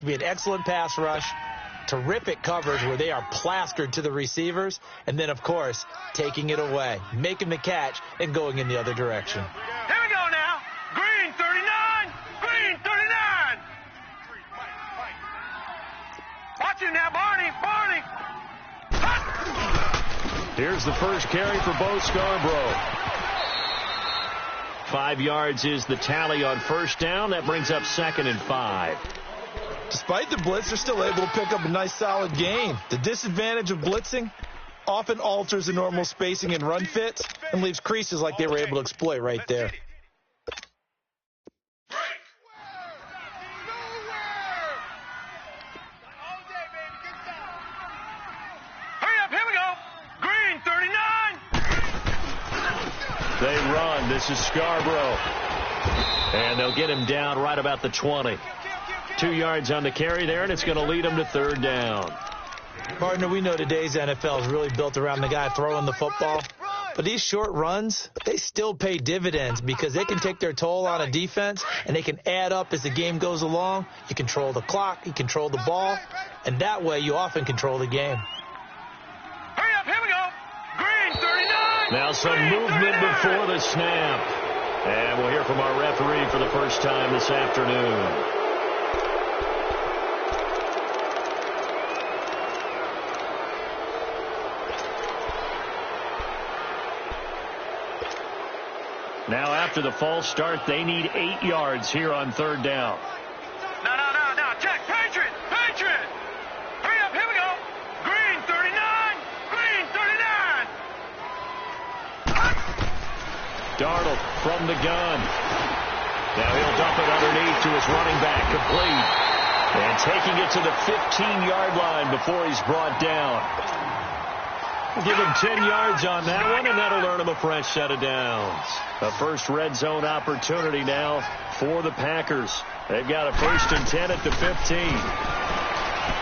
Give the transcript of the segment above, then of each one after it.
be an excellent pass rush, terrific coverage where they are plastered to the receivers, and then, of course, taking it away, making the catch, and going in the other direction. Here we go now. Green 39. Green 39. Watch him now, Barney. Barney. Here's the first carry for Bo Scarborough. 5 yards is the tally on first down. That brings up 2nd and 5. Despite the blitz, they're still able to pick up a nice, solid gain. The disadvantage of blitzing often alters the normal spacing and run fits and leaves creases like they were able to exploit right there. They run. This is Scarborough. And they'll get him down right about the 20. 2 yards on the carry there, and it's going to lead them to 3rd down. Partner, we know today's NFL is really built around the guy throwing the football. But these short runs, they still pay dividends because they can take their toll on a defense, and they can add up as the game goes along. You control the clock, you control the ball, and that way you often control the game. Hurry up, here we go. Green 39. Now some movement before the snap. And we'll hear from our referee for the first time this afternoon. Now after the false start, they need 8 yards here on 3rd down. No. Check. Patriot. Hurry up. Here we go. Green 39. Green 39. Darnold from the gun. Now he'll dump it underneath to his running back. Complete. And taking it to the 15-yard line before he's brought down. We'll give him 10 yards on that one, and that'll earn him a fresh set of downs. A first red zone opportunity now for the Packers. They've got a 1st and 10 at the 15.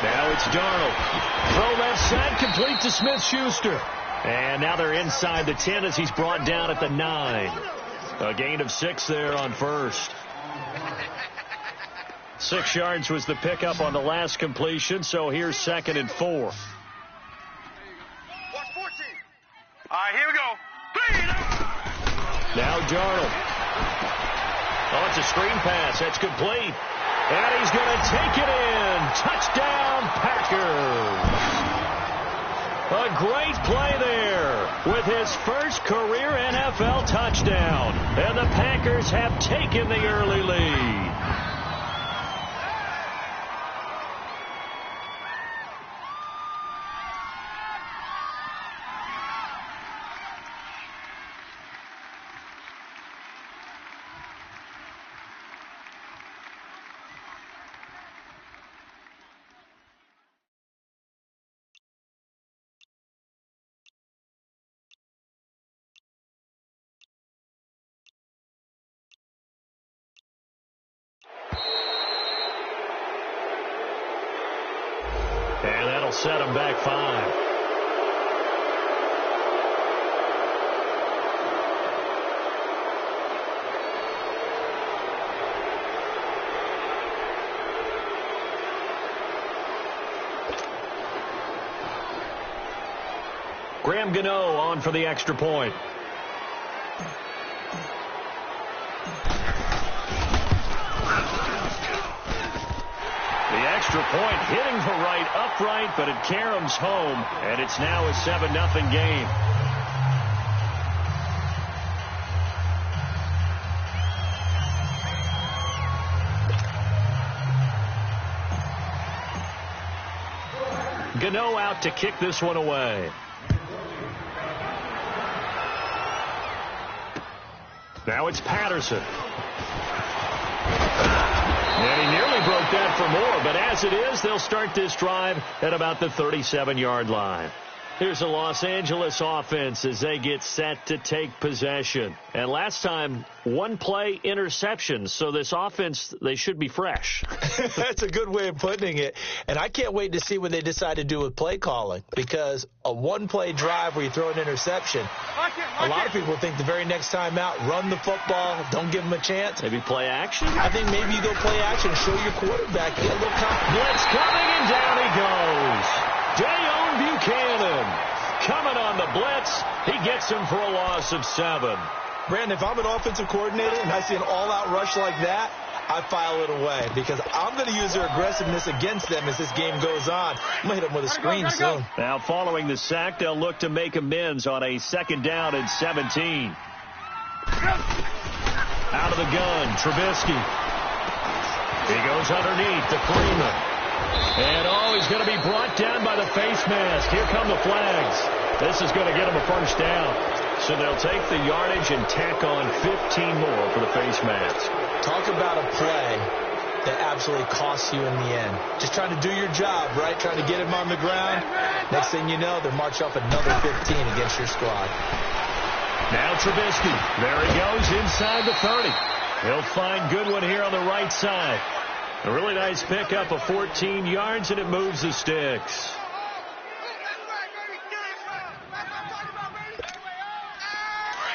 Now it's Darnold. Throw left side, complete to Smith-Schuster. And now they're inside the 10 as he's brought down at the 9. A gain of 6 there on first. 6 yards was the pickup on the last completion, so here's 2nd and 4. Watch 14. All right, here we go. Now Darnold. Oh, it's a screen pass. That's complete. And he's going to take it in. Touchdown, Packers. A great play there with his first career NFL touchdown. And the Packers have taken the early lead. And that'll set them back 5. Graham Gano on for the extra point. Extra point hitting the right upright, but it caroms home, and it's now a 7-0 game. Gano out to kick this one away. Now it's Patterson. And he nearly broke that for more, but as it is, they'll start this drive at about the 37-yard line. Here's the Los Angeles offense as they get set to take possession. And last time, 1-play interception, so this offense, they should be fresh. That's a good way of putting it. And I can't wait to see what they decide to do with play calling, because a 1-play drive where you throw an interception, a lot of people think the very next time out, run the football, don't give them a chance. Maybe play action? I think maybe you go play action and show your quarterback. Get a little on the blitz. He gets him for a loss of 7. Brandon, if I'm an offensive coordinator and I see an all-out rush like that, I file it away because I'm going to use their aggressiveness against them as this game goes on. I'm going to hit them with a screen soon. Now, following the sack, they'll look to make amends on a 2nd down and 17. Out of the gun, Trubisky. He goes underneath to Freeman. And, he's going to be brought down by the face mask. Here come the flags. This is going to get him a 1st down. So they'll take the yardage and tack on 15 more for the face mask. Talk about a play that absolutely costs you in the end. Just trying to do your job, right? Trying to get him on the ground. Next thing you know, they're marching off another 15 against your squad. Now Trubisky. There he goes inside the 30. He'll find Goodwin here on the right side. A really nice pickup of 14 yards, and it moves the sticks.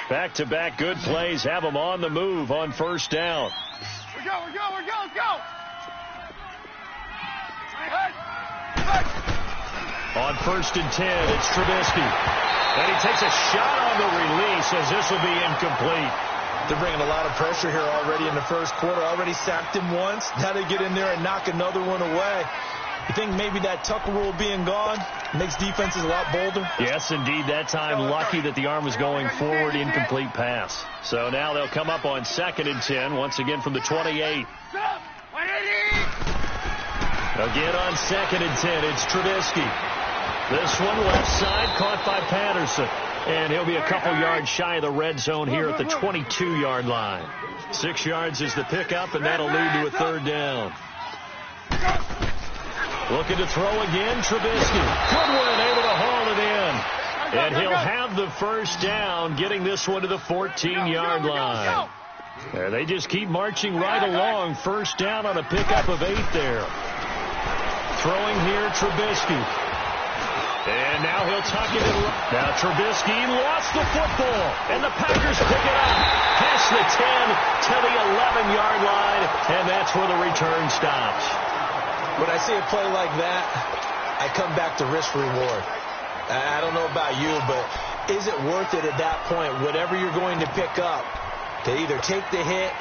Back-to-back good plays have them on the move on 1st down. We're go. Let's go. On 1st and 10, it's Trubisky. And he takes a shot on the release as this will be incomplete. They're bringing a lot of pressure here already in the 1st quarter. Already sacked him once. Now they get in there and knock another one away. You think maybe that Tucker rule being gone makes defenses a lot bolder? Yes, indeed. That time lucky that the arm was going forward, incomplete pass. So now they'll come up on 2nd and 10, once again from the 28. Again on 2nd and 10, it's Trubisky. This one left side caught by Patterson. And he'll be a couple yards shy of the red zone here at the 22-yard line. 6 yards is the pickup, and that'll lead to a 3rd down. Looking to throw again, Trubisky. Goodwin able to haul it in. And he'll have the 1st down, getting this one to the 14-yard line. There, they just keep marching right along. 1st down on a pickup of 8 there. Throwing here, Trubisky. And now he'll tuck it in. Now Trubisky lost the football, and the Packers pick it up past the 10 to the 11-yard line, and that's where the return stops. When I see a play like that, I come back to risk-reward. I don't know about you, but is it worth it at that point, whatever you're going to pick up, to either take the hit,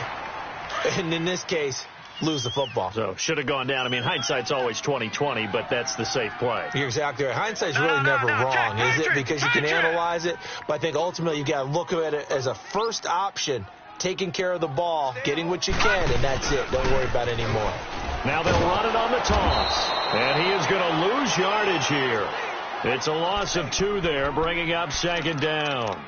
and in this case, lose the football? So, should have gone down. I mean, hindsight's always 20/20, but that's the safe play. You're exactly right. Hindsight's really never wrong, is it? Because you can analyze it, but I think ultimately you got to look at it as a first option, taking care of the ball, getting what you can, and that's it. Don't worry about it anymore. Now they'll run it on the toss, and he is going to lose yardage here. It's a loss of 2 there, bringing up 2nd down.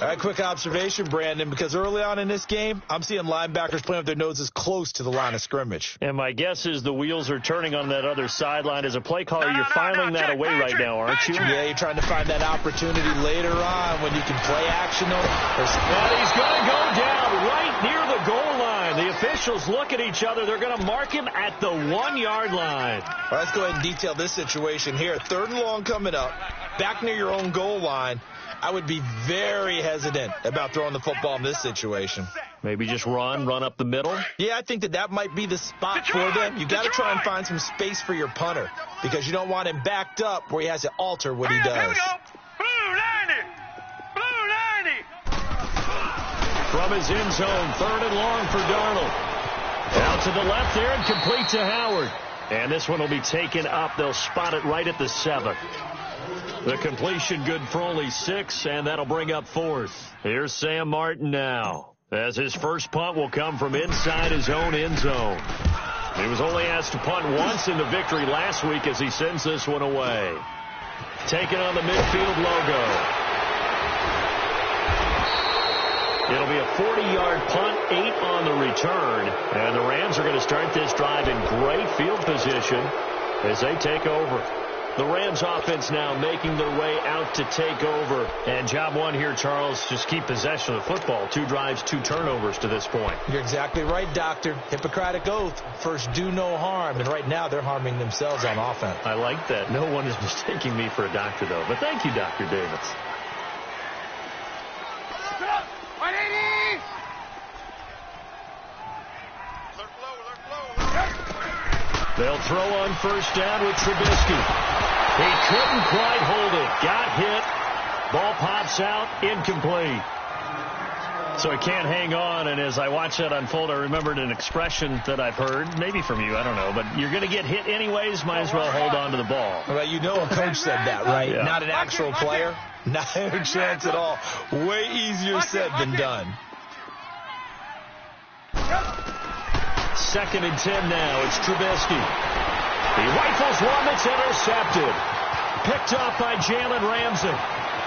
All right, quick observation, Brandon, because early on in this game, I'm seeing linebackers playing with their noses close to the line of scrimmage. And my guess is the wheels are turning on that other sideline. As a play caller, you're filing that away right now, aren't you? Yeah, you're trying to find that opportunity later on when you can play action on. And he's going to go down right near the goal line. The officials look at each other. They're going to mark him at the 1-yard line. All right, let's go ahead and detail this situation here. 3rd and long coming up, back near your own goal line. I would be very hesitant about throwing the football in this situation. Maybe just run up the middle? Yeah, I think that might be the spot for them. You got to try and find some space for your punter because you don't want him backed up where he has to alter what he does. Here we go. Blue 90. From his end zone, 3rd and long for Darnold. Out to the left there and complete to Howard. And this one will be taken up. They'll spot it right at the 7th. The completion good for only 6, and that'll bring up 4th. Here's Sam Martin now, as his first punt will come from inside his own end zone. He was only asked to punt once in the victory last week as he sends this one away. Taking on the midfield logo. It'll be a 40-yard punt, 8 on the return, and the Rams are going to start this drive in great field position as they take over. The Rams offense now making their way out to take over. And job one here, Charles, just keep possession of the football. 2 drives, 2 turnovers to this point. You're exactly right, Doctor. Hippocratic oath. First, do no harm. And right now, they're harming themselves on offense. I like that. No one is mistaking me for a doctor, though. But thank you, Dr. Davis. They'll throw on 1st down with Trubisky. He couldn't quite hold it. Got hit. Ball pops out, incomplete. So he can't hang on, and as I watch that unfold, I remembered an expression that I've heard, maybe from you, I don't know, but you're going to get hit anyways, might as well hold on to the ball. Well, you know a coach said that, right? Yeah. Not an actual player. Not a chance at all. Way easier said than done. 2nd and 10 now. It's Trubisky. He rifles one that's intercepted. Picked up by Jalen Ramsey.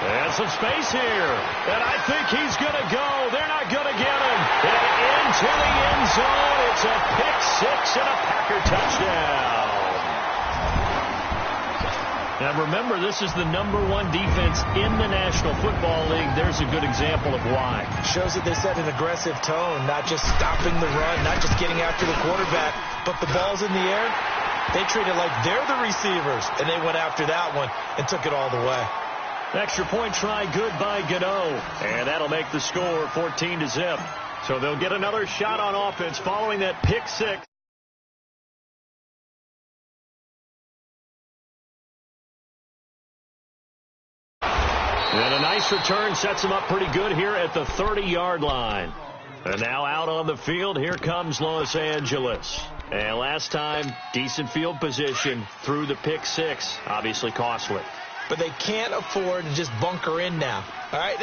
And some space here. And I think he's going to go. They're not going to get him. And into the end zone. It's a pick six and a Packer touchdown. Now remember, this is the #1 defense in the National Football League. There's a good example of why. Shows that they set an aggressive tone, not just stopping the run, not just getting after the quarterback, but the ball's in the air. They treat it like they're the receivers, and they went after that one and took it all the way. Extra point try good by Gano, and that'll make the score 14-0. So they'll get another shot on offense following that pick six. And a nice return sets him up pretty good here at the 30-yard line. And now out on the field, here comes Los Angeles. And last time, decent field position through the pick six, obviously costly. But they can't afford to just bunker in now. All right,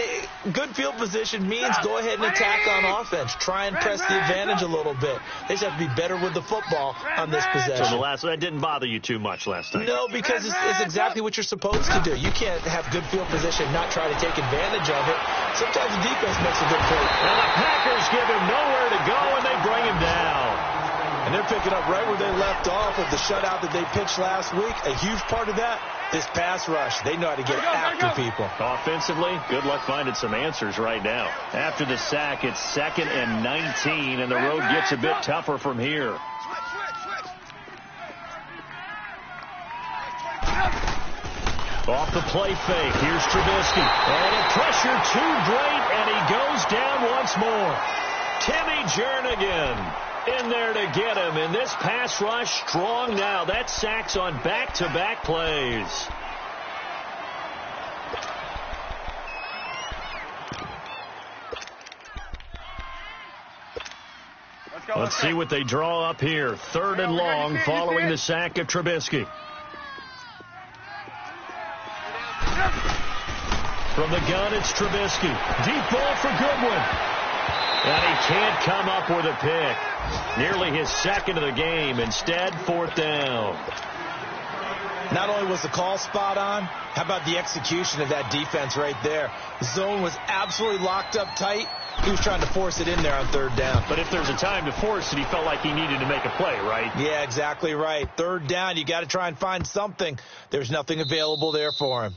good field position means go ahead and attack on offense. Try and press the advantage a little bit. They just have to be better with the football on this possession. So that didn't bother you too much last time? No, because it's exactly what you're supposed to do. You can't have good field position and not try to take advantage of it. Sometimes the defense makes a good play. And the Packers give him nowhere to go, and they bring him down. And they're picking up right where they left off with the shutout that they pitched last week. A huge part of that, this pass rush. They know how to get after people. Offensively, good luck finding some answers right now. After the sack, it's 2nd and 19, and the road gets a bit tougher from here. Off the play fake, here's Trubisky. And a pressure too great, and he goes down once more. Timmy Jernigan in there to get him, and this pass rush strong now. That sacks on back-to-back plays. Let's see what they draw up here. 3rd and long following the sack of Trubisky. From the gun, it's Trubisky. Deep ball for Goodwin. And he can't come up with a pick. Nearly his 2nd of the game. Instead, 4th down. Not only was the call spot on, how about the execution of that defense right there? The zone was absolutely locked up tight. He was trying to force it in there on 3rd down. But if there's a time to force it, he felt like he needed to make a play, right? Yeah, exactly right. 3rd down, you got to try and find something. There's nothing available there for him.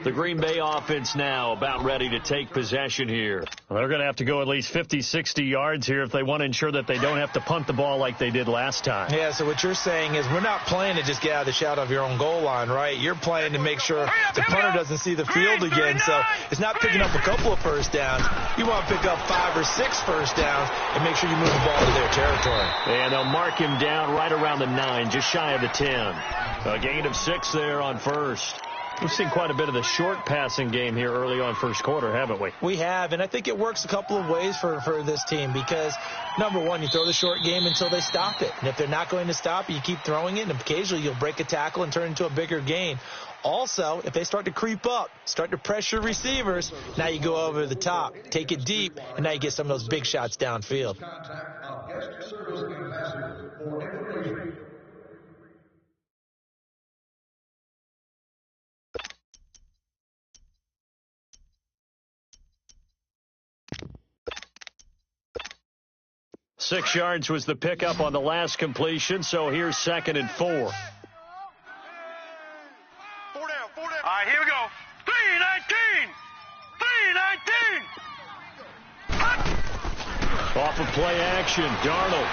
The Green Bay offense now about ready to take possession here. Well, they're going to have to go at least 50, 60 yards here if they want to ensure that they don't have to punt the ball like they did last time. Yeah, so what you're saying is we're not playing to just get out of the shadow of your own goal line, right? You're playing to make sure the punter doesn't see the field again. So it's not picking up a couple of first downs. You want to pick up 5 or 6 first downs and make sure you move the ball to their territory. And they'll mark him down right around the 9, just shy of the 10. A gain of 6 there on first. We've seen quite a bit of the short passing game here early on first quarter, haven't we? We have, and I think it works a couple of ways for this team because, number one, you throw the short game until they stop it. And if they're not going to stop it, you keep throwing it, and occasionally you'll break a tackle and turn it into a bigger gain. Also, if they start to creep up, start to pressure receivers, now you go over the top, take it deep, and now you get some of those big shots downfield. Six yards was the pickup on the last completion, so here's 2nd and 4. 4 down, 4 down. All right, here we go. 3-19. 3-19. Off of play action, Darnold.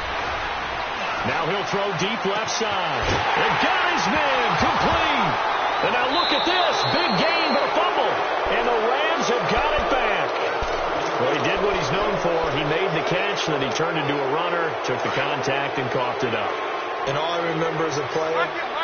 Now he'll throw deep left side. And got his man, complete. And now look at this, big gain, but a fumble. And the Rams have got it back. Well, he did what he's known for. He made the catch, then he turned into a runner, took the contact, and coughed it up. And all I remember as a player,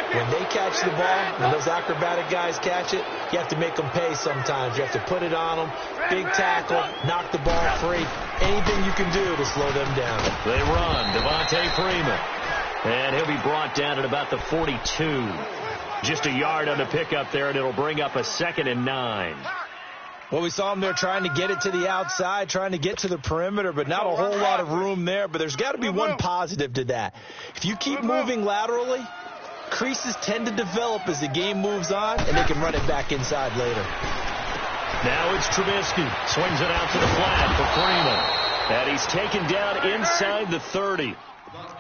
When they catch the ball, when those acrobatic guys catch it, you have to make them pay sometimes. You have to put it on them, big tackle, knock the ball free. Anything you can do to slow them down. They run. Devontae Freeman. And he'll be brought down at about the 42. Just a yard on the pickup there, and it'll bring up a 2nd and 9. Well, we saw him there trying to get it to the outside, trying to get to the perimeter, but not a whole lot of room there. But there's got to be one positive to that. If you keep moving laterally, creases tend to develop as the game moves on, and they can run it back inside later. Now it's Trubisky. Swings it out to the flat for Freeman. And he's taken down inside the 30.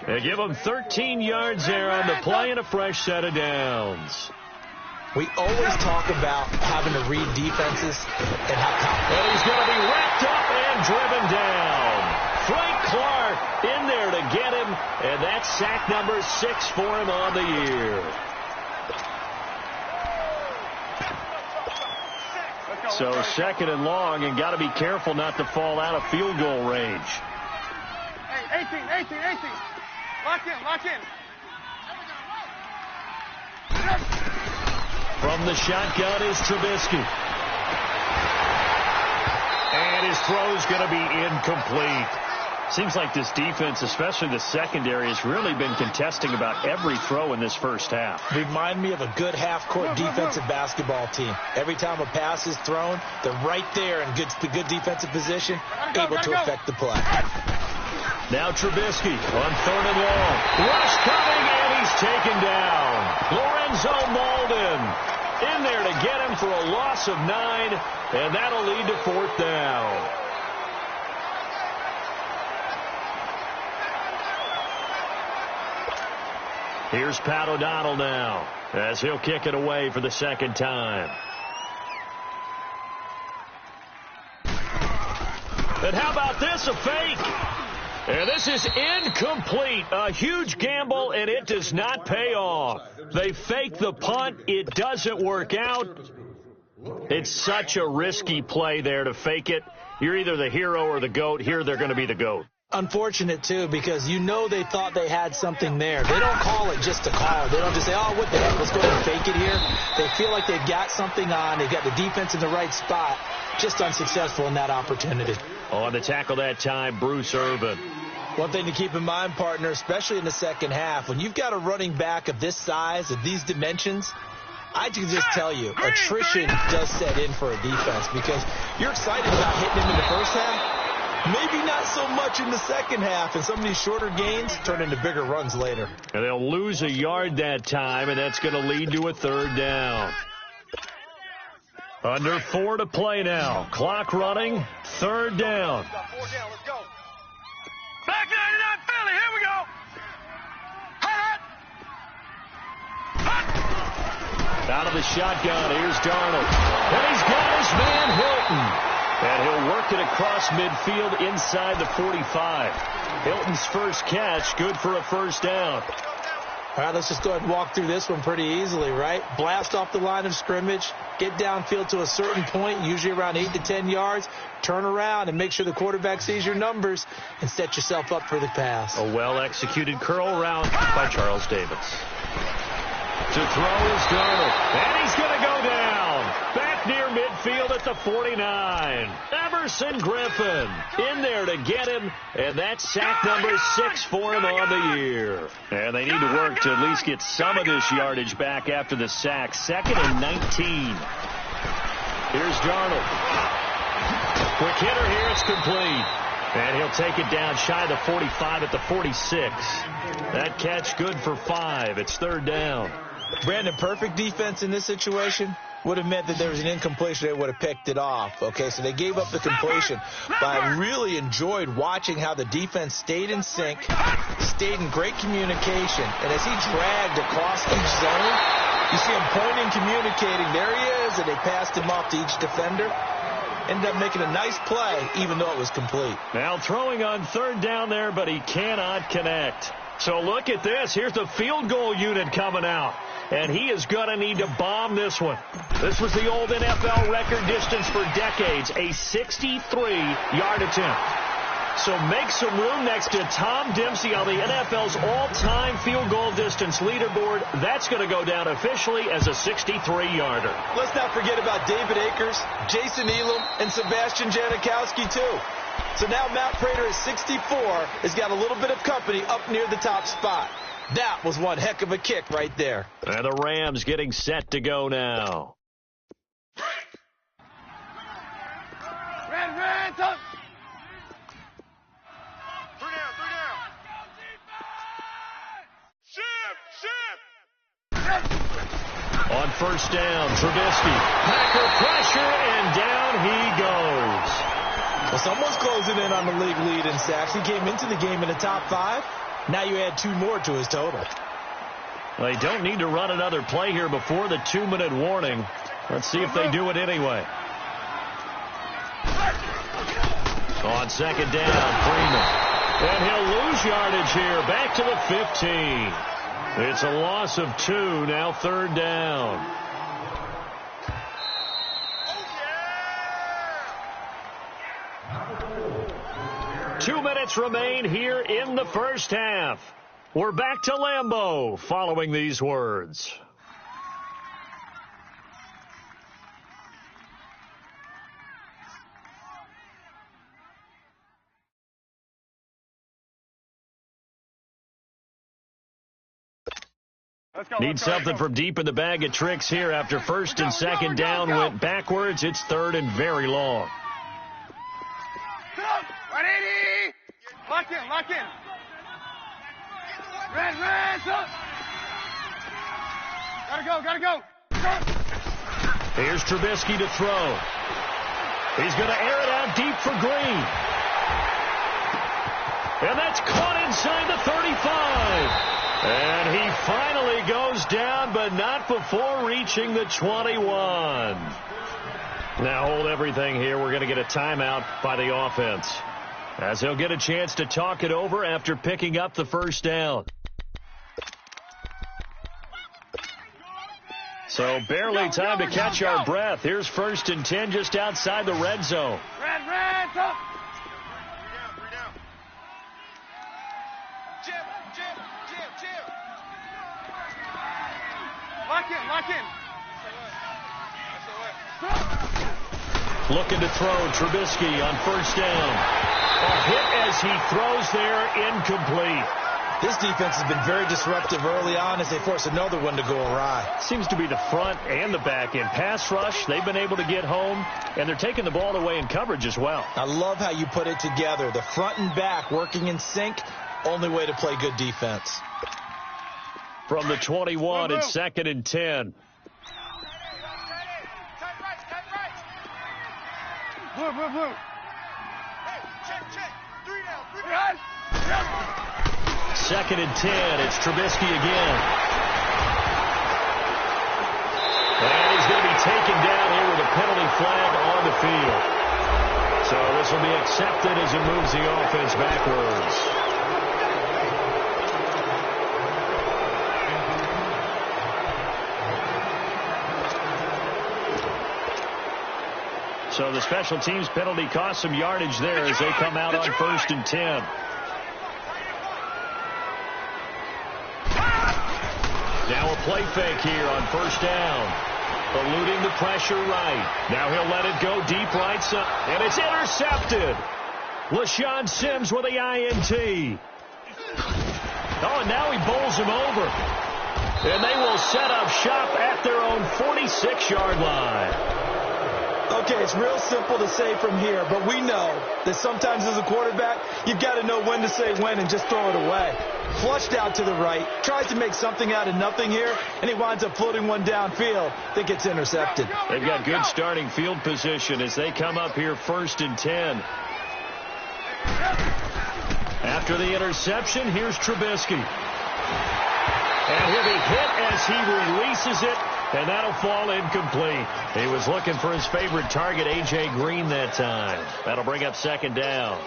They give him 13 yards there on the play and a fresh set of downs. We always talk about having to read defenses and how confident. And he's going to be wrapped up and driven down. Frank Clark in there to get him, and that's sack number 6 for him on the year. So 2nd and long, and got to be careful not to fall out of field goal range. Hey, 18. Lock in. From the shotgun is Trubisky. And his throw's going to be incomplete. Seems like this defense, especially the secondary, has really been contesting about every throw in this first half. Remind me of a good half-court defensive basketball team. Every time a pass is thrown, they're right there in good defensive position, able to affect the play. Now Trubisky on 3rd and long. Rush coming, and he's taken down. Lorenzo Malden in there to get him for a loss of 9, and that'll lead to 4th down. Here's Pat O'Donnell now as he'll kick it away for the 2nd time. And how about this, a fake? And this is incomplete. A huge gamble, and it does not pay off. They fake the punt. It doesn't work out. It's such a risky play there to fake it. You're either the hero or the GOAT. Here they're going to be the GOAT. Unfortunate, too, because you know they thought they had something there. They don't call it just to call it. They don't just say, oh, what the heck, let's go and fake it here. They feel like they've got something on. They've got the defense in the right spot. Just unsuccessful in that opportunity. On the tackle that time, Bruce Irvin. One thing to keep in mind, partner, especially in the second half, when you've got a running back of this size, of these dimensions, I can just tell you, attrition does set in for a defense because you're excited about hitting him in the first half. Maybe not so much in the second half, and some of these shorter gains turn into bigger runs later. And they'll lose a yard that time, and that's going to lead to a 3rd down. Under 4 to play now. Clock running, 3rd down. Back 99 Philly, here we go. Out of the shotgun, here's Darnold. And he's got his man Hilton. And he'll work it across midfield inside the 45. Hilton's first catch, good for a 1st down. All right, let's just go ahead and walk through this one pretty easily, right? Blast off the line of scrimmage, get downfield to a certain point, usually around 8 to 10 yards, turn around and make sure the quarterback sees your numbers and set yourself up for the pass. A well-executed curl route by Charles Davis. To throw is Darnold, and he's going to go down. Back near midfield at the 49. Everson Griffin in there to get him, and that's sack number 6 for him on the year. And they need to work to at least get some of this yardage back after the sack. 2nd and 19. Here's Darnold. Quick hitter here, it's complete. And he'll take it down shy of the 45 at the 46. That catch good for 5. It's 3rd down. Brandon, perfect defense in this situation would have meant that there was an incompletion. They would have picked it off. Okay, so they gave up the completion. But I really enjoyed watching how the defense stayed in sync, stayed in great communication. And as he dragged across each zone, you see him pointing, communicating. There he is, and they passed him off to each defender. Ended up making a nice play, even though it was complete. Now throwing on 3rd down there, but he cannot connect. So look at this. Here's the field goal unit coming out. And he is going to need to bomb this one. This was the old NFL record distance for decades, a 63-yard attempt. So make some room next to Tom Dempsey on the NFL's all-time field goal distance leaderboard. That's going to go down officially as a 63-yarder. Let's not forget about David Akers, Jason Elam, and Sebastian Janikowski, too. So now Matt Prater at 64 has got a little bit of company up near the top spot. That was one heck of a kick right there. And the Rams getting set to go now. Red, touch. Three down. Shift. On first down, Trubisky. Packer pressure, and down he goes. Well, someone's closing in on the league lead in sacks. He came into the game in the top 5. Now you add 2 more to his total. They don't need to run another play here before the 2-minute warning. Let's see if they do it anyway. On second down, Freeman. And he'll lose yardage here. Back to the 15. It's a loss of 2, now third down. Yeah! 2 minutes remain here in the first half. We're back to Lambeau following these words. Need something from deep in the bag of tricks here after first and second down went backwards. It's third and very long. 180. Lock in. Red, up. Gotta go. Here's Trubisky to throw. He's going to air it out deep for Green. And that's caught inside the 35. And he finally goes down, but not before reaching the 21. Now hold everything here. We're going to get a timeout by the offense, as they'll get a chance to talk it over after picking up the first down. So barely time to catch our breath. Here's first and 10 just outside the red zone. Red, up. Lock in. Looking to throw, Trubisky on first down. A hit as he throws there, incomplete. This defense has been very disruptive early on as they force another one to go awry. Seems to be the front and the back end. Pass rush, they've been able to get home, and they're taking the ball away in coverage as well. I love how you put it together. The front and back working in sync, only way to play good defense. From the 21, it's second and 10. Blue. Hey, check. 3 down. Second and 10, it's Trubisky again. And he's going to be taken down here with a penalty flag on the field. So this will be accepted as it moves the offense backwards. So the special teams penalty cost some yardage there as they come out on first and 10. Now a play fake here on first down. Eluding the pressure right. Now he'll let it go deep right side. And it's intercepted. LaShawn Sims with the INT. Oh, and now he bowls him over. And they will set up shop at their own 46-yard line. Okay, it's real simple to say from here, but we know that sometimes as a quarterback, you've got to know when to say when and just throw it away. Flushed out to the right, tries to make something out of nothing here, and he winds up floating one downfield that gets intercepted. They've got good starting field position as they come up here first and 10. After the interception, here's Trubisky. And he'll be hit as he releases it. And that'll fall incomplete. He was looking for his favorite target, A.J. Green, that time. That'll bring up second down.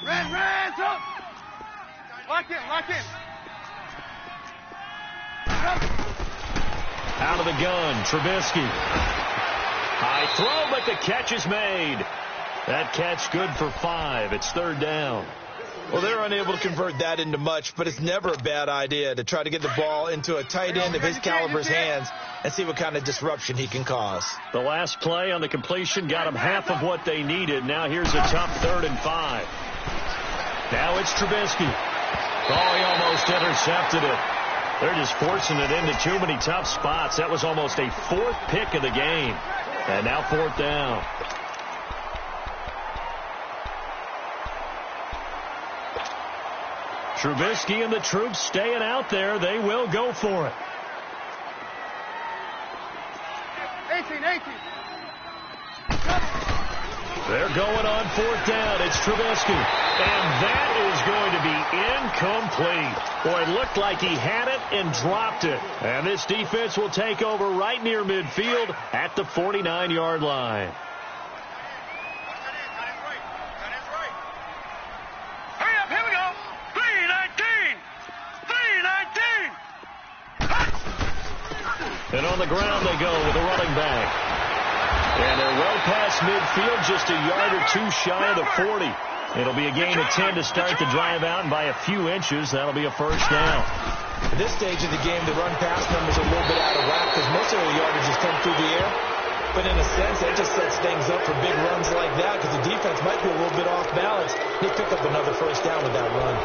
Red, up. Lock in, lock in. Out of the gun, Trubisky. High throw, but the catch is made. That catch good for 5. It's third down. Well, they're unable to convert that into much, but it's never a bad idea to try to get the ball into a tight end of his caliber's hands and see what kind of disruption he can cause. The last play on the completion got them half of what they needed. Now here's a tough 3rd and 5. Now it's Trubisky. Oh, he almost intercepted it. They're just forcing it into too many tough spots. That was almost a 4th pick of the game. And now 4th down. Trubisky and the troops staying out there. They will go for it. 18. They're going on 4th down. It's Trubisky. And that is going to be incomplete. Boy, it looked like he had it and dropped it. And this defense will take over right near midfield at the 49-yard line. Hurry up, here we go. 319. And on the ground they go with a running back. And they're well past midfield, just a yard or 2 shy of the 40. It'll be a gain of 10 to start the drive out, and by a few inches, that'll be a first down. At this stage of the game, the run-pass numbers are a little bit out of whack because most of the yardages come through the air. But in a sense, that just sets things up for big runs like that because the defense might be a little bit off balance. They pick up another first down with that run.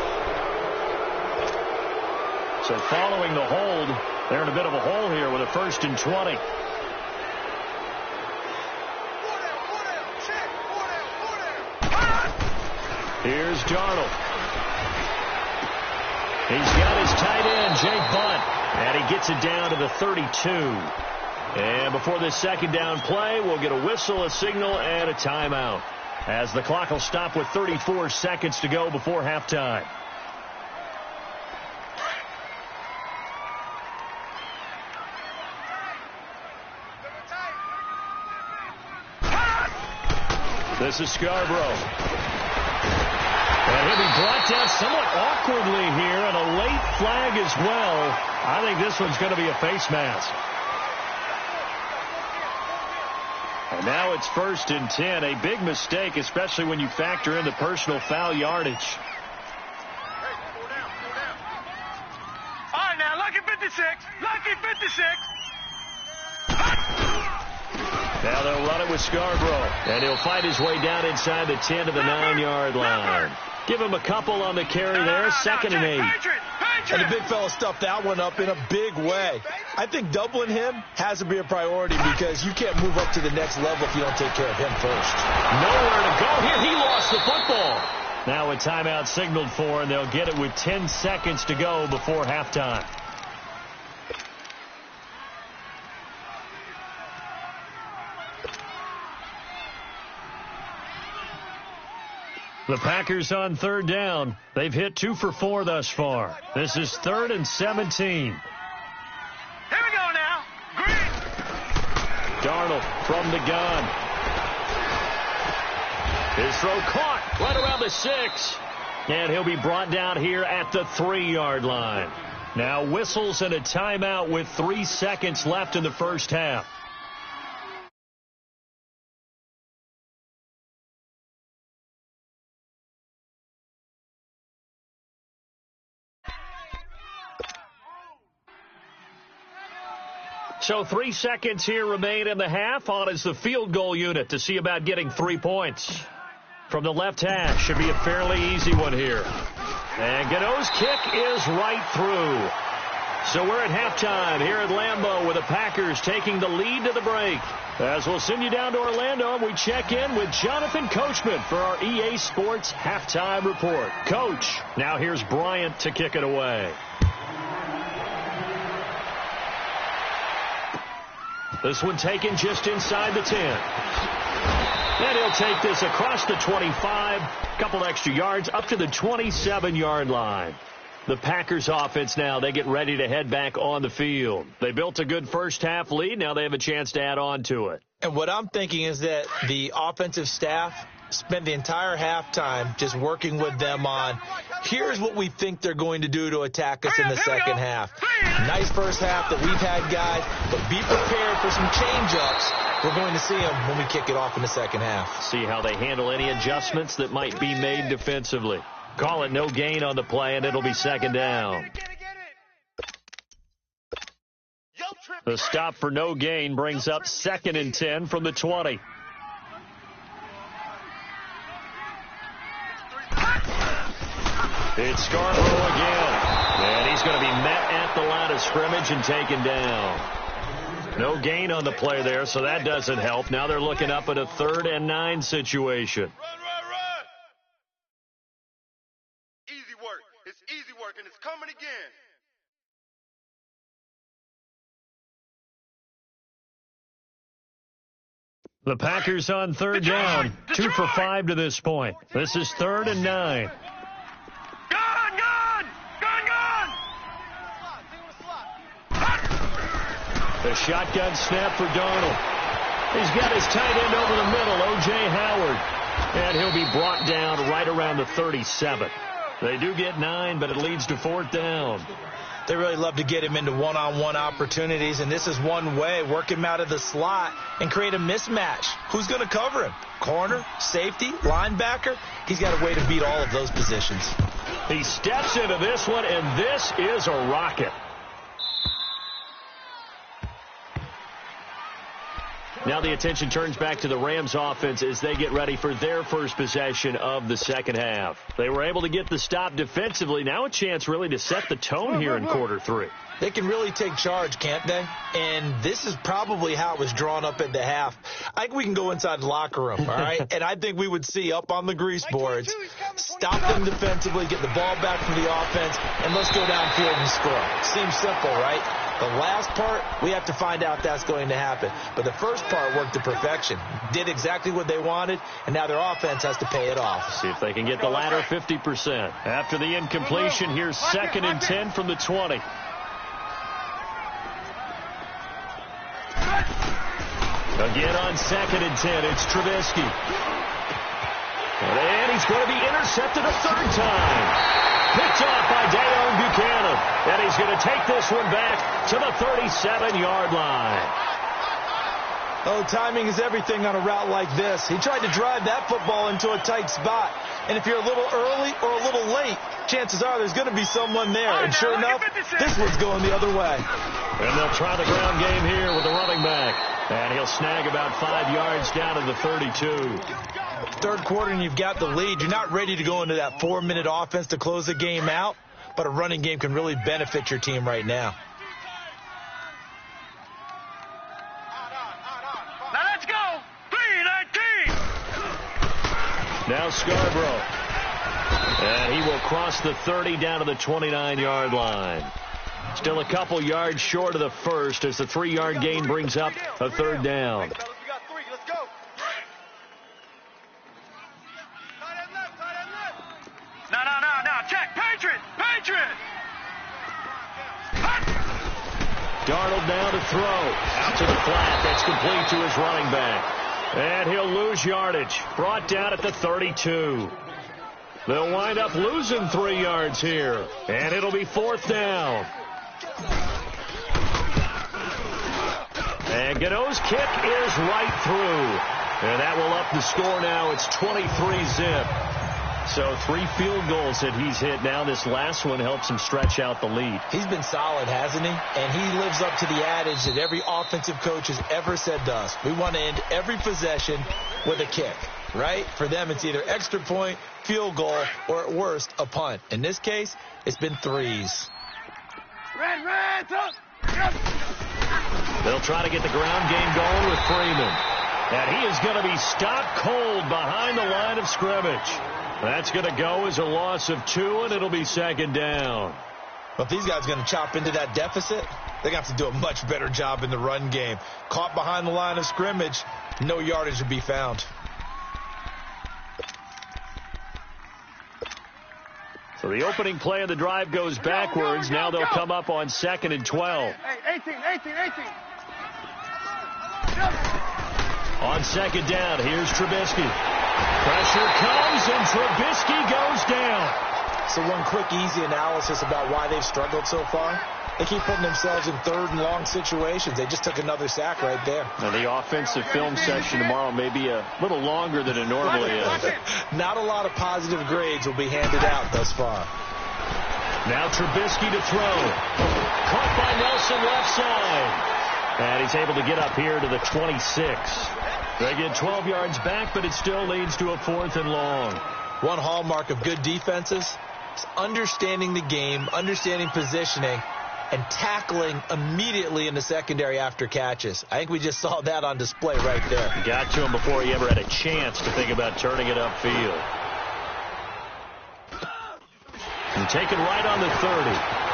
So following the hold, they're in a bit of a hole here with a 1st and 20. Here's Darnold. He's got his tight end, Jake Bunt, and he gets it down to the 32. And before this second down play, we'll get a whistle, a signal, and a timeout, as the clock will stop with 34 seconds to go before halftime. This is Scarborough. And he'll be brought down somewhat awkwardly here, and a late flag as well. I think this one's going to be a face mask. And now it's 1st and 10. A big mistake, especially when you factor in the personal foul yardage. All right, now, lucky 56. Lucky 56. Now they'll run it with Scarborough, and he'll fight his way down inside the 10 to the 9-yard line. Give him a couple on the carry there, 2nd and 8. And the big fella stuffed that one up in a big way. I think doubling him has to be a priority because you can't move up to the next level if you don't take care of him first. Nowhere to go here. He lost the football. Now a timeout signaled for, and they'll get it with 10 seconds to go before halftime. The Packers on 3rd down. They've hit 2 for 4 thus far. This is 3rd and 17. Here we go now. Green. Darnold from the gun. His throw caught right around the 6. And he'll be brought down here at the 3-yard line. Now whistles and a timeout with 3 seconds left in the first half. So 3 seconds here remain in the half. On is the field goal unit to see about getting 3 points. From the left hash, should be a fairly easy one here. And Gano's kick is right through. So we're at halftime here at Lambeau with the Packers taking the lead to the break. As we'll send you down to Orlando, we check in with Jonathan Coachman for our EA Sports Halftime Report. Coach, now here's Bryant to kick it away. This one taken just inside the 10. And he'll take this across the 25, couple extra yards up to the 27-yard line. The Packers offense now, they get ready to head back on the field. They built a good first half lead. Now they have a chance to add on to it. And what I'm thinking is that the offensive staff spent the entire halftime just working with them on, here's what we think they're going to do to attack us in the second half. Nice first half that we've had, guys, but be prepared for some change-ups. We're going to see them when we kick it off in the second half. See how they handle any adjustments that might be made defensively. Call it no gain on the play, and it'll be second down. The stop for no gain brings up 2nd and 10 from the 20. It's Scarborough again, and he's going to be met at the line of scrimmage and taken down. No gain on the play there, so that doesn't help. Now they're looking up at a 3rd and 9 situation. Run. Easy work. It's easy work, and it's coming again. The Packers on 3rd down, 2 for 5 to this point. This is 3rd and 9. The shotgun snap for Darnold. He's got his tight end over the middle, O.J. Howard. And he'll be brought down right around the 37. They do get 9, but it leads to 4th down. They really love to get him into one-on-one opportunities, and this is one way, work him out of the slot and create a mismatch. Who's going to cover him? Corner, safety, linebacker? He's got a way to beat all of those positions. He steps into this one, and this is a rocket. Now the attention turns back to the Rams offense as they get ready for their first possession of the second half. They were able to get the stop defensively. Now a chance really to set the tone here in quarter 3. They can really take charge, can't they? And this is probably how it was drawn up at the half. I think we can go inside the locker room, all right? And I think we would see up on the grease boards, stop them defensively, get the ball back from the offense, and let's go downfield and score. Seems simple, right? The last part, we have to find out if that's going to happen. But the first part worked to perfection. Did exactly what they wanted, and now their offense has to pay it off. See if they can get the latter 50%. After the incompletion, here's 2nd and 10 from the 20. Again on 2nd and 10, it's Trubisky. And he's going to be intercepted a 3rd time. Picked off by Dayon Buchanan. And he's going to take this one back to the 37-yard line. Oh, timing is everything on a route like this. He tried to drive that football into a tight spot. And if you're a little early or a little late, chances are there's going to be someone there. And sure enough, this one's going the other way. And they'll try the ground game here with the running back. And he'll snag about 5 yards down to the 32. Third quarter and you've got the lead. You're not ready to go into that 4-minute offense to close the game out, but a running game can really benefit your team right now. Now let's go. 3-19. Now Scarborough. And he will cross the 30 down to the 29-yard line. Still a couple yards short of the first as the 3-yard gain brings up a 3rd down. No. Check. Patriot. Darnold now to throw. Out to the flat. That's complete to his running back. And he'll lose yardage. Brought down at the 32. They'll wind up losing 3 yards here. And it'll be 4th down. And Gano's kick is right through. And that will up the score now. It's 23-zip. So 3 field goals that he's hit now. This last one helps him stretch out the lead. He's been solid, hasn't he? And he lives up to the adage that every offensive coach has ever said to us. We want to end every possession with a kick, right? For them, it's either extra point, field goal, or at worst, a punt. In this case, it's been 3s. They'll try to get the ground game going with Freeman. And he is going to be stopped cold behind the line of scrimmage. That's going to go as a loss of 2, and it'll be 2nd down. Well, if these guys are going to chop into that deficit, they're going to have to do a much better job in the run game. Caught behind the line of scrimmage, no yardage to be found. So the opening play of the drive goes backwards. Now they'll come up on 2nd and 12. Hey, 18. On second down, here's Trubisky. Pressure comes, and Trubisky goes down. So one quick, easy analysis about why they've struggled so far. They keep putting themselves in third and long situations. They just took another sack right there. Now, the offensive film session tomorrow may be a little longer than it normally is. Not a lot of positive grades will be handed out thus far. Now Trubisky to throw. Caught by Nelson left side. And he's able to get up here to the 26. They get 12 yards back, but it still leads to a 4th and long. One hallmark of good defenses is understanding the game, understanding positioning, and tackling immediately in the secondary after catches. I think we just saw that on display right there. Got to him before he ever had a chance to think about turning it upfield. And taken right on the 30.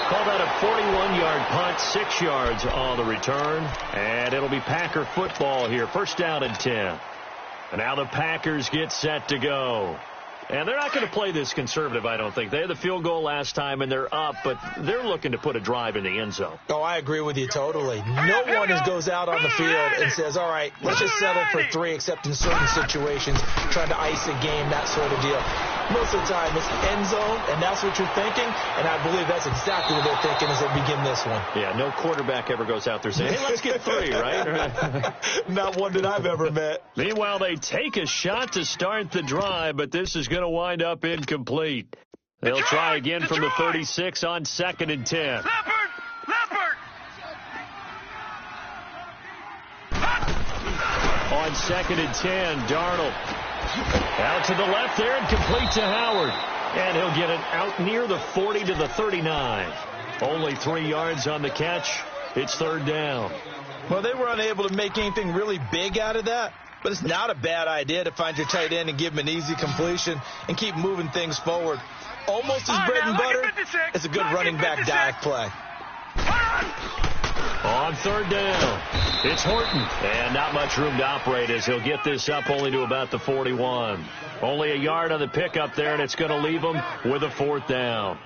Call that a 41-yard punt, 6 yards on the return. And it'll be Packer football here. First down and 10. And now the Packers get set to go. And they're not going to play this conservative, I don't think. They had the field goal last time, and they're up, but they're looking to put a drive in the end zone. Oh, I agree with you totally. No one goes out on the field and says, all right, let's just settle for 3, except in certain situations, trying to ice a game, that sort of deal. Most of the time, it's end zone, and that's what you're thinking, and I believe that's exactly what they're thinking as they begin this one. Yeah, no quarterback ever goes out there saying, hey, let's get 3, right? Not one that I've ever met. Meanwhile, they take a shot to start the drive, but this is going to wind up incomplete. They'll try again from the 36 on 2nd and 10. Leopard! On 2nd and 10, Darnold. Out to the left there and complete to Howard. And he'll get it out near the 40 to the 39. Only 3 yards on the catch. It's 3rd down. Well, they were unable to make anything really big out of that. But it's not a bad idea to find your tight end and give him an easy completion and keep moving things forward. Almost as bread and butter. It's a good running back dive play. On 3rd down, it's Horton. And not much room to operate as he'll get this up only to about the 41. Only a yard on the pickup there, and it's going to leave him with a 4th down.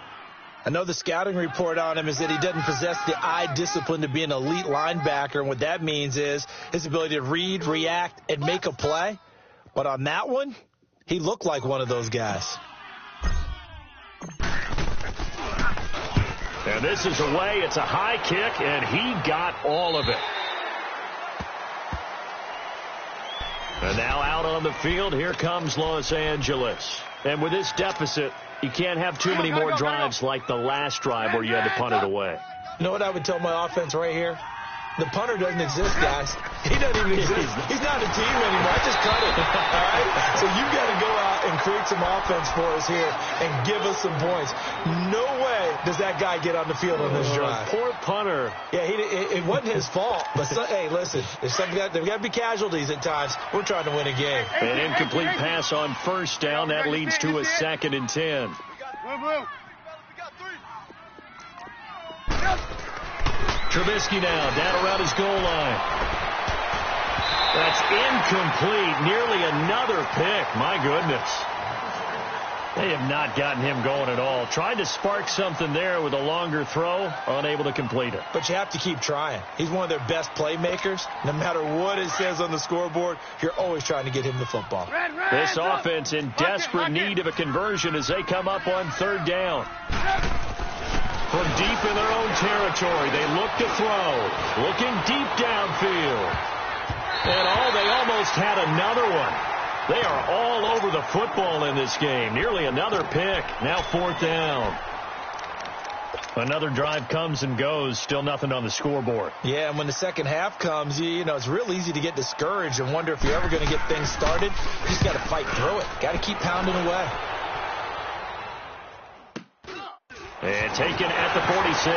I know the scouting report on him is that he doesn't possess the eye discipline to be an elite linebacker, and what that means is his ability to read, react, and make a play. But on that one, he looked like one of those guys. And this is away. It's a high kick, and he got all of it. And now out on the field, here comes Los Angeles. And with this deficit, you can't have too many more drives like the last drive where you had to punt it away. You know what I would tell my offense right here? The punter doesn't exist, guys. He doesn't even exist. He's not a team anymore. I just cut it. All right? So you've got to go out and create some offense for us here and give us some points. No way does that guy get on the field on this drive. Poor punter. Yeah, it wasn't his fault. But, hey, listen, there's got to be casualties at times. We're trying to win a game. An incomplete pass on 1st down. That leads to a 2nd and 10. Trubisky now down around his goal line. That's incomplete. Nearly another pick. My goodness. They have not gotten him going at all. Tried to spark something there with a longer throw. Unable to complete it. But you have to keep trying. He's one of their best playmakers. No matter what it says on the scoreboard, you're always trying to get him the football. This offense in desperate need of a conversion as they come up on 3rd down. From deep in their own territory, they look to throw. Looking deep downfield. And they almost had another one. They are all over the football in this game. Nearly another pick. Now 4th down. Another drive comes and goes. Still nothing on the scoreboard. Yeah, and when the second half comes, you know, it's real easy to get discouraged and wonder if you're ever going to get things started. You just got to fight through it. Got to keep pounding away. And taken at the 46.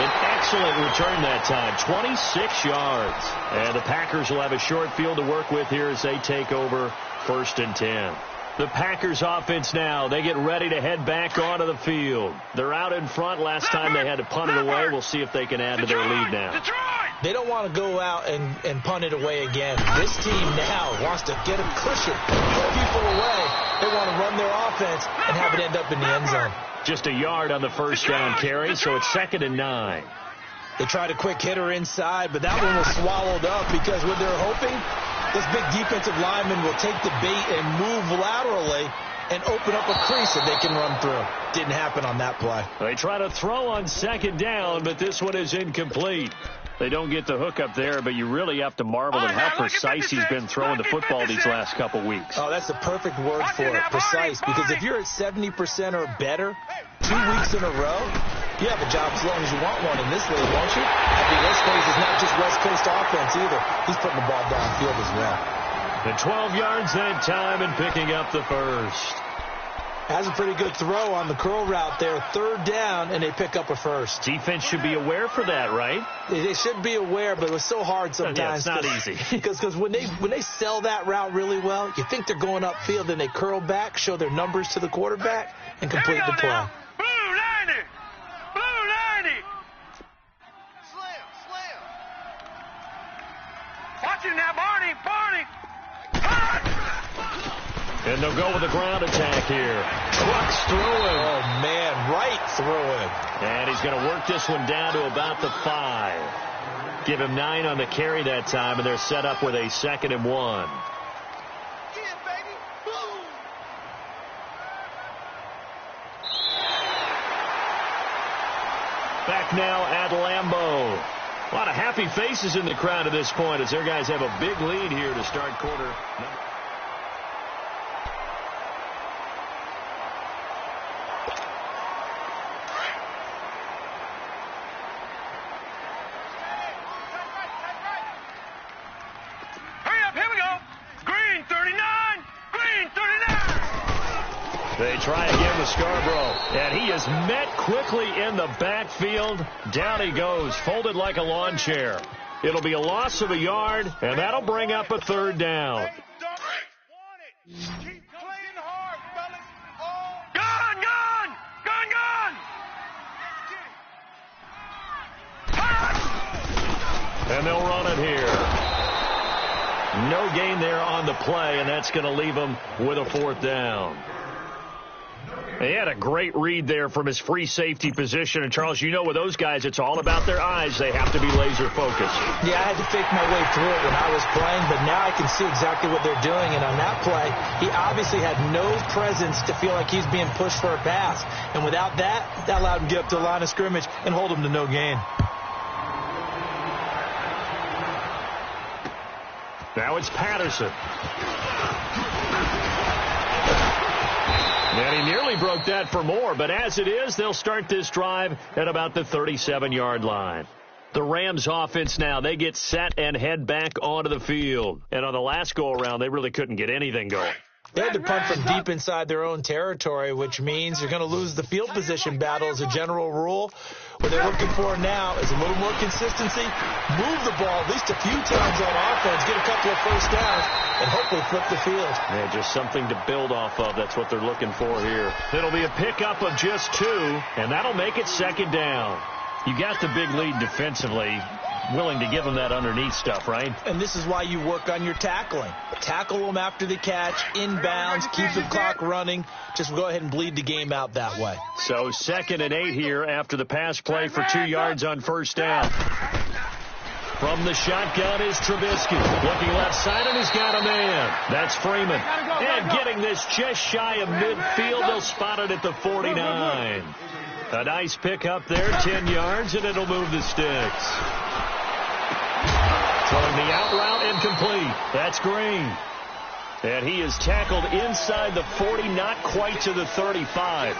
An excellent return that time, 26 yards. And the Packers will have a short field to work with here as they take over 1st and 10. The Packers offense now, they get ready to head back onto the field. They're out in front. Last time they had to punt it away. We'll see if they can add to their lead now. They don't want to go out and punt it away again. This team now wants to get a cushion, put people away. They want to run their offense and have it end up in the end zone. Just a yard on the first down carry, so it's 2nd and 9. They tried a quick hitter inside, but that one was swallowed up because what they're hoping, this big defensive lineman will take the bait and move laterally and open up a crease that they can run through. Didn't happen on that play. They try to throw on 2nd down, but this one is incomplete. They don't get the hook up there, but you really have to marvel at how precise he's been throwing the football these last couple weeks. Oh, that's the perfect word for it, precise, because if you're at 70% or better 2 weeks in a row, you have a job as long as you want one in this league, won't you? I mean, West Coast is not just West Coast offense either. He's putting the ball downfield as well. And 12 yards that time and picking up the first. Has a pretty good throw on the curl route there. 3rd down, and they pick up a first. Defense should be aware for that, right? They should be aware, but it was so hard sometimes. Yeah, it's not easy. Because when they sell that route really well, you think they're going upfield, then they curl back, show their numbers to the quarterback, and complete the play. Blue 90! Blue 90! Slim! Watch him now, Barney! And they'll go with the ground attack here. Trucks through him. Oh, man, right through him. And he's going to work this one down to about the 5. Give him 9 on the carry that time, and they're set up with a 2nd and 1. Back now at Lambeau. A lot of happy faces in the crowd at this point as their guys have a big lead here to start quarter. They try again with Scarborough, and he is met quickly in the backfield. Down he goes, folded like a lawn chair. It'll be a loss of a yard, and that'll bring up a 3rd down. And they'll run it here. No gain there on the play, and that's going to leave them with a 4th down. He had a great read there from his free safety position. And, Charles, you know with those guys, it's all about their eyes. They have to be laser focused. Yeah, I had to fake my way through it when I was playing, but now I can see exactly what they're doing. And on that play, he obviously had no presence to feel like he's being pushed for a pass. And without that, that allowed him to get up to the line of scrimmage and hold him to no gain. Now it's Patterson. And he nearly broke that for more, but as it is, they'll start this drive at about the 37-yard line. The Rams offense now, they get set and head back onto the field. And on the last go-around, they really couldn't get anything going. They had to punt from deep inside their own territory, which means you're going to lose the field position battle as a general rule. What they're looking for now is a little more consistency, move the ball at least a few times on offense, get a couple of first downs, and hopefully flip the field. Yeah, just something to build off of. That's what they're looking for here. It'll be a pickup of just 2, and that'll make it 2nd down. You got the big lead defensively, willing to give them that underneath stuff, right? And this is why you work on your tackling. Tackle them after the catch, inbounds, keep the clock running. Just go ahead and bleed the game out that way. So 2nd and 8 here after the pass play for 2 yards on first down. From the shotgun is Trubisky. Looking left side, and he's got a man. That's Freeman. And getting this just shy of midfield, they'll spot it at the 49. A nice pickup there, 10 yards, and it'll move the sticks. Throwing the out route incomplete. That's Green. And he is tackled inside the 40, not quite to the 35.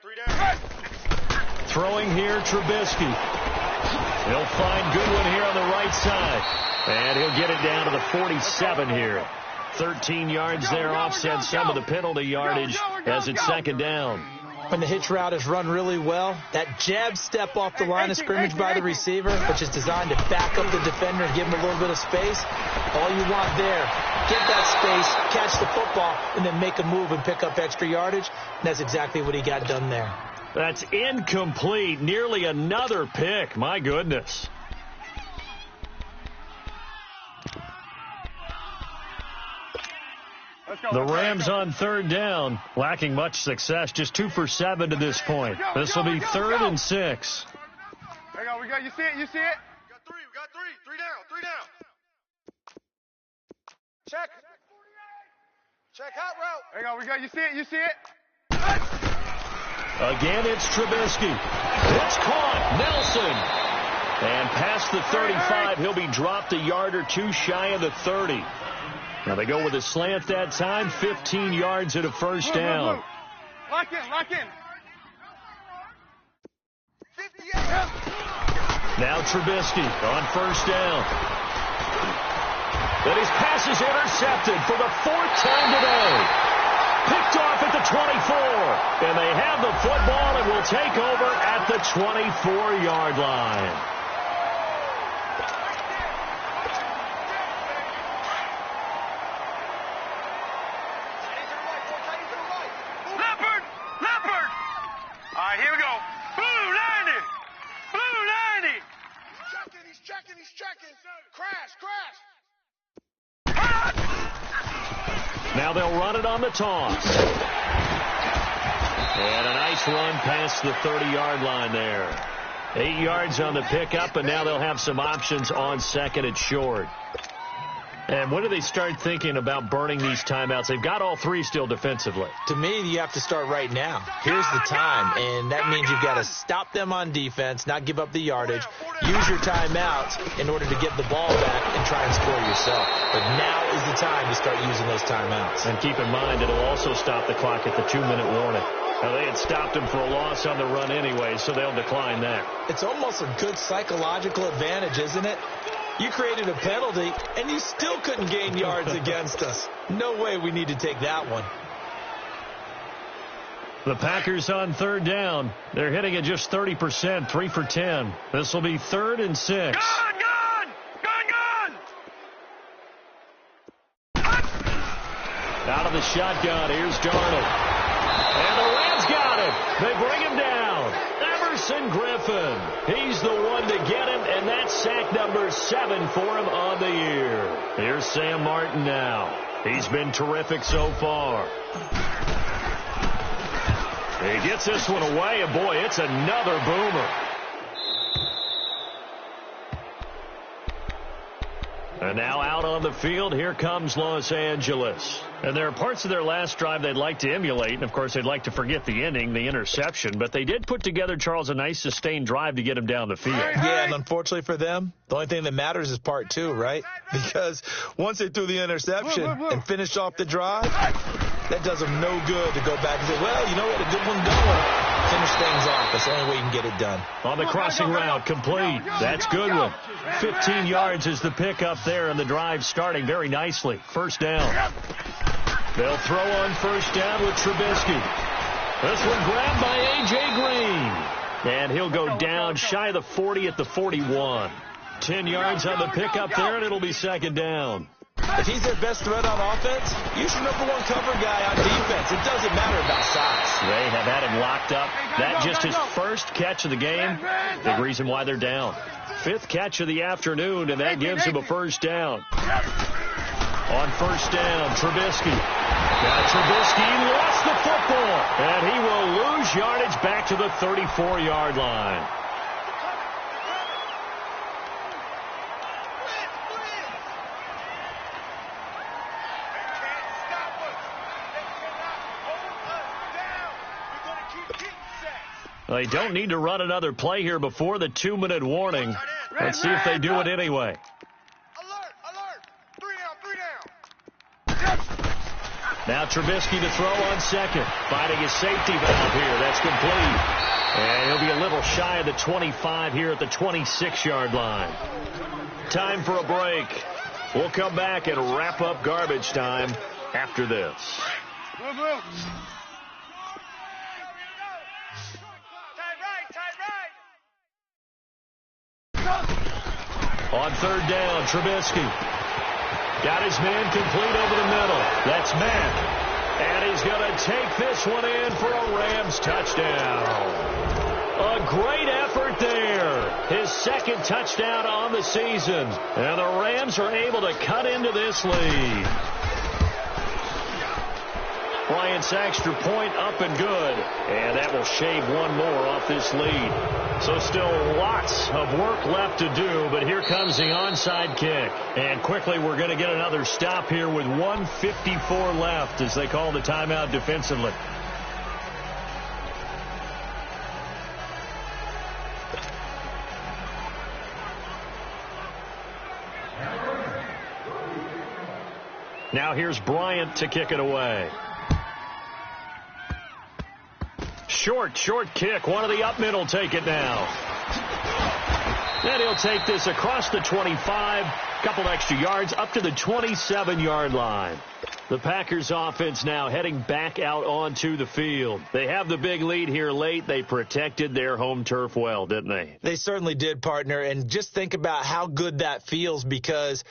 Three down. Throwing here, Trubisky. He'll find Goodwin here on the right side. And he'll get it down to the 47 here. 13 yards there, offset some of the penalty yardage as it's 2nd down. When the hitch route is run really well, that jab step off the line of scrimmage by the receiver, which is designed to back up the defender and give him a little bit of space, all you want there, get that space, catch the football, and then make a move and pick up extra yardage. And that's exactly what he got done there. That's incomplete. Nearly another pick. My goodness. The Rams on third down, lacking much success, just 2 for 7 to this point. This will be 3rd and 6. There you go. We got. You see it? You see it? We got three. Three down. Check. Check hot route. There you go. We got. You see it? You see it? Again, it's Trubisky. It's caught. Nelson. And past the 35, he'll be dropped a yard or two shy of the 30. Now they go with a slant that time, 15 yards at a first down. Lock in. Now Trubisky on first down. But his pass is intercepted for the 4th time today. Picked off at the 24. And they have the football and will take over at the 24-yard line. All right, here we go. Blue 90. He's checking. Crash. Now they'll run it on the toss. And a nice run past the 30-yard line there. 8 yards on the pickup, and now they'll have some options on second and short. And when do they start thinking about burning these timeouts? They've got all 3 still defensively. To me, you have to start right now. Here's the time, and that means you've got to stop them on defense, not give up the yardage, use your timeouts in order to get the ball back and try and score yourself. But now is the time to start using those timeouts. And keep in mind, it'll also stop the clock at the 2-minute warning. Now, they had stopped him for a loss on the run anyway, so they'll decline that. It's almost a good psychological advantage, isn't it? You created a penalty, and you still couldn't gain yards against us. No way we need to take that one. The Packers on third down. They're hitting at just 30%, 3 for 10. This will be 3rd and 6. Gun! Out of the shotgun, here's Darnold. And the Rams got it. They bring him down. Emerson Griffin. He's the one to get him, and that's sack number 7 for him on the year. Here's Sam Martin now. He's been terrific so far. He gets this one away, and boy, it's another boomer. And now out on the field, here comes Los Angeles. And there are parts of their last drive they'd like to emulate. And, of course, they'd like to forget the inning, the interception. But they did put together, Charles, a nice sustained drive to get him down the field. Yeah, and unfortunately for them, the only thing that matters is part 2, right? Because once they threw the interception and finished off the drive, that does them no good to go back and say, well, you know what, a good one going. Finish things off. That's the only way you can get it done. On the crossing route, complete. That's good one. 15 yards is the pickup there, and the drive starting very nicely. First down. They'll throw on first down with Trubisky. This one grabbed by A.J. Green. And he'll go down shy of the 40 at the 41. 10 yards on the pickup there, and it'll be second down. If he's their best threat on offense, use your number 1 cover guy on defense. It doesn't matter about size. They have had him locked up. That just his first catch of the game. Big reason why they're down. 5th catch of the afternoon, and that gives him a first down. On first down, Trubisky. Now Trubisky lost the football, and he will lose yardage back to the 34-yard line. They don't need to run another play here before the 2-minute warning. Let's see if they do it anyway. Alert! 3 down. Now Trubisky to throw on second. Finding his safety valve here. That's complete. And he'll be a little shy of the 25 here at the 26-yard line. Time for a break. We'll come back and wrap up garbage time after this. On third down, Trubisky. Got his man complete over the middle. That's Matt. And he's going to take this one in for a Rams touchdown. A great effort there. His second touchdown on the season. And the Rams are able to cut into this lead. Bryant's extra point up and good. And that will shave one more off this lead. So still lots of work left to do, but here comes the onside kick. And quickly we're going to get another stop here with 1:54 left as they call the timeout defensively. Now here's Bryant to kick it away. Short kick. One of the up middle take it now. Then he'll take this across the 25. Couple extra yards up to the 27-yard line. The Packers offense now heading back out onto the field. They have the big lead here late. They protected their home turf well, didn't they? They certainly did, partner. And just think about how good that feels, because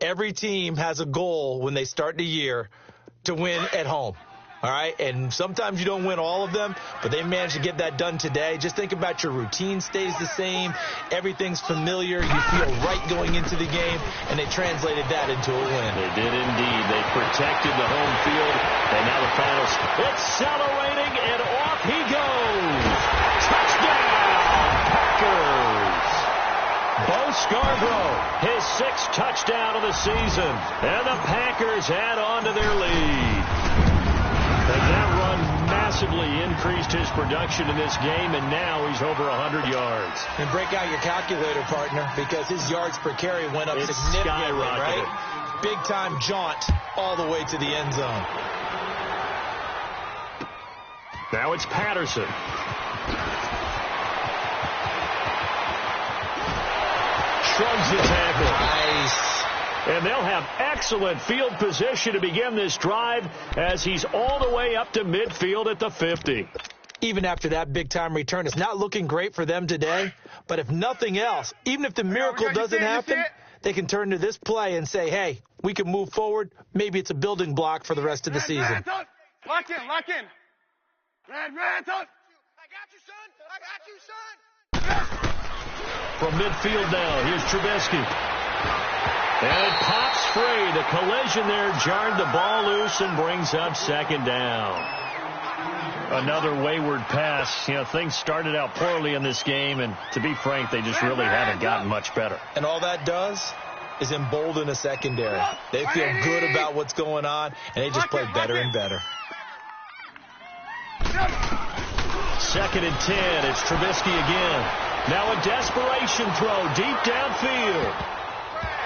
every team has a goal when they start the year to win at home. All right, and sometimes you don't win all of them, but they managed to get that done today. Just think about your routine stays the same. Everything's familiar. You feel right going into the game, and they translated that into a win. They did indeed. They protected the home field, and now the finals. Accelerating, and off he goes. Touchdown, Packers. Bo Scarborough, his 6th touchdown of the season, and the Packers add on to their lead. And that run massively increased his production in this game, and now he's over 100 yards. And break out your calculator, partner, because his yards per carry went up significantly, right? Big-time jaunt all the way to the end zone. Now it's Patterson. Shrugs the tackle. Nice. And they'll have excellent field position to begin this drive as he's all the way up to midfield at the 50. Even after that big-time return, it's not looking great for them today. But if nothing else, even if the miracle doesn't happen, they can turn to this play and say, hey, we can move forward. Maybe it's a building block for the rest of the season. Lock in. Red, I got you, son. From midfield now, here's Trubisky. And it pops free. The collision there jarred the ball loose and brings up second down. Another wayward pass. You know, things started out poorly in this game, and to be frank, they just really haven't gotten much better. And all that does is embolden a secondary. They feel good about what's going on, and they just play better and better. 2nd and 10. It's Trubisky again. Now a desperation throw deep downfield.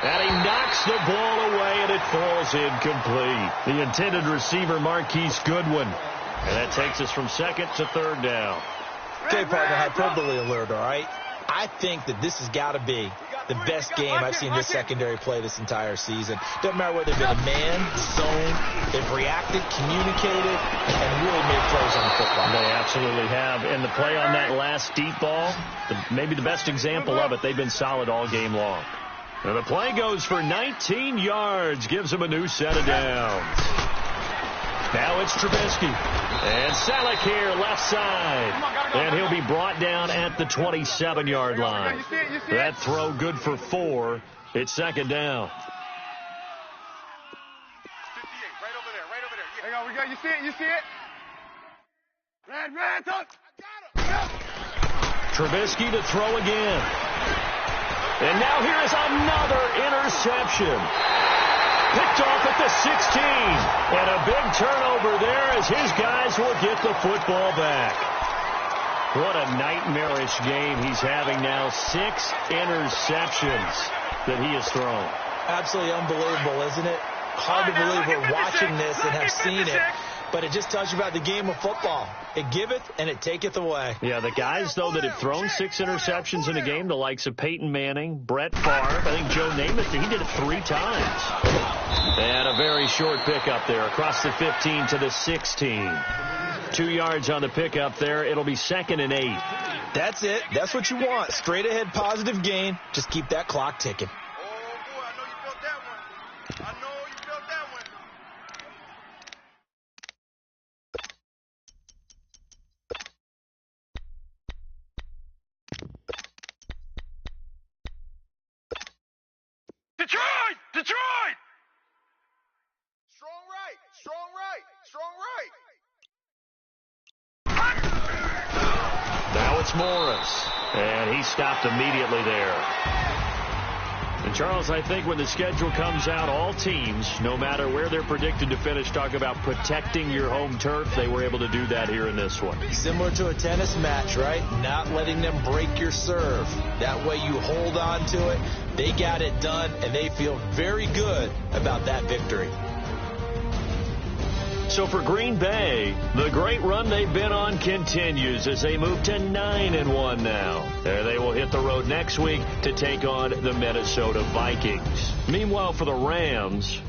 And he knocks the ball away, and it falls incomplete. The intended receiver, Marquise Goodwin. And that takes us from 2nd to 3rd down. Okay, partner, hyperbole alert, all right? I think that this has got to be the best game I've seen this secondary play this entire season. Doesn't matter whether they've been a man, zone, they've reacted, communicated, and really made plays on the football. They absolutely have. And the play on that last deep ball, maybe the best example of it, they've been solid all game long. And the play goes for 19 yards, gives him a new set of downs. Now it's Trubisky. And Selleck here, left side. And he'll be brought down at the 27-yard line. That throw good for 4. It's 2nd down. 58, right over there. Hang on, we got you see it? Red, touch. I got him. Trubisky to throw again. And now here is another interception. Picked off at the 16. And a big turnover there as his guys will get the football back. What a nightmarish game he's having now. 6 interceptions that he has thrown. Absolutely unbelievable, isn't it? Hard to believe we're watching this and have seen it. But it just tells you about the game of football. It giveth and it taketh away. Yeah, the guys, though, that have thrown 6 interceptions in a game, the likes of Peyton Manning, Brett Favre, I think Joe Namath, he did it 3 times. And a very short pickup there across the 15 to the 16. 2 yards on the pickup there. It'll be 2nd and 8. That's it. That's what you want. Straight ahead positive gain. Just keep that clock ticking. Detroit! Detroit! Strong right! Strong right! Strong right! Now it's Morris, and he stopped immediately there. And, Charles, I think when the schedule comes out, all teams, no matter where they're predicted to finish, talk about protecting your home turf. They were able to do that here in this one. Similar to a tennis match, right? Not letting them break your serve. That way you hold on to it. They got it done, and they feel very good about that victory. So for Green Bay, the great run they've been on continues as they move to 9-1 now. There they will hit the road next week to take on the Minnesota Vikings. Meanwhile, for the Rams,